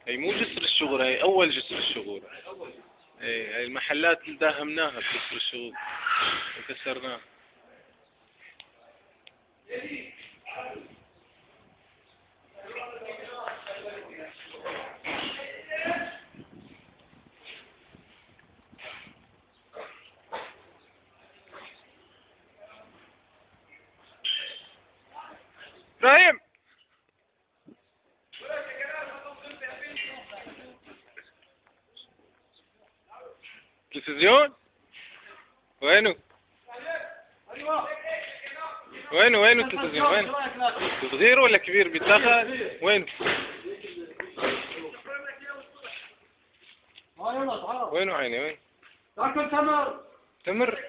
هي مو جسر الشغل، هي أول جسر الشغل. هي المحلات اللي داهمناها بجسر الشغل وكسرناها. إبراهيم، تلفزيون وينه؟ وينه التلفزيون؟ وينه؟ صغير ولا كبير بيتاخد؟ وينه؟ وينه عيني؟ وين؟ تاكل تمر. تمر؟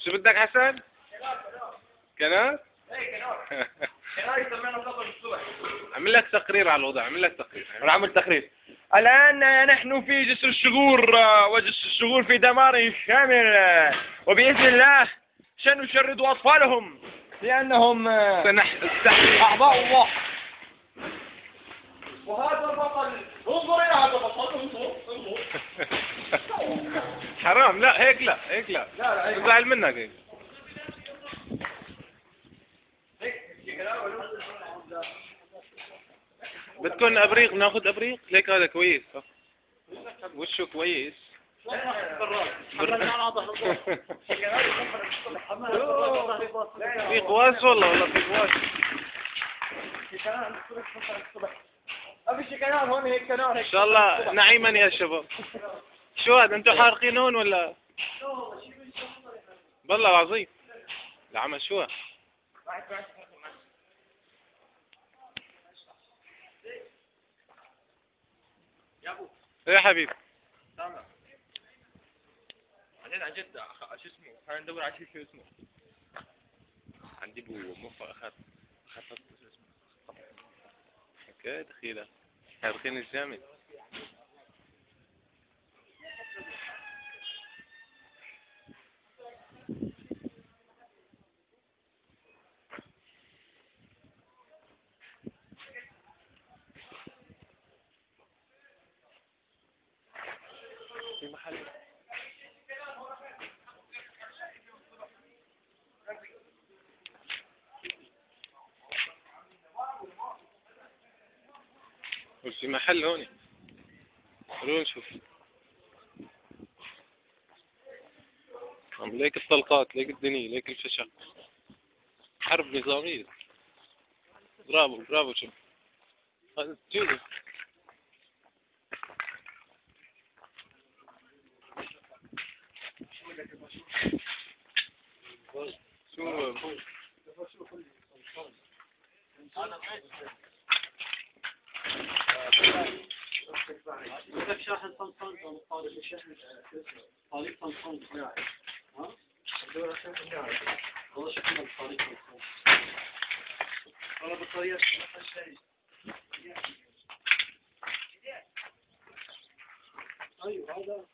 شو بدك حسن؟ كنار؟ كنار يسمعنا قبل الصبح. عمل لك تقرير على الوضع، عمل لك تقرير. أنا عملت تقرير. الآن نحن في جسر الشغور، وجسر الشغور في دمار شامل، وبإذن الله سنشرد أطفالهم لأنهم أعضاء الله. وهذا البطل، انظر إلى هذا البطل، انظر. حرام، لا هيك لا، هيك لا. بزعل منك هيك. بدكن ابريق؟ ناخذ ابريق؟ ليك هذا كويس. وشه كويس. في قواس والله في قواس. ان شاء الله نعيما يا شباب. شو هذا، انتم حارقين هون ولا؟ والله العظيم العمل شو هذا؟ يا حبيبي تمام. بعدين عن جد شو اسمه، خلينا ندور على شو اسمه. عندي بو مخ اخذت اوكي دخيله حارقين الجامد. في محل في محل هون. خلونا نشوف. ليك الطلقات، ليك الدنيا، ليك الفشق. حرب نظامية. برافو شوف. هذا جيده. بدك شاحن صمصان او طالب شاحن طالب صمصان صناعي. ها؟ والله شكله طالب صمصان. والله بطارية ايوه هذا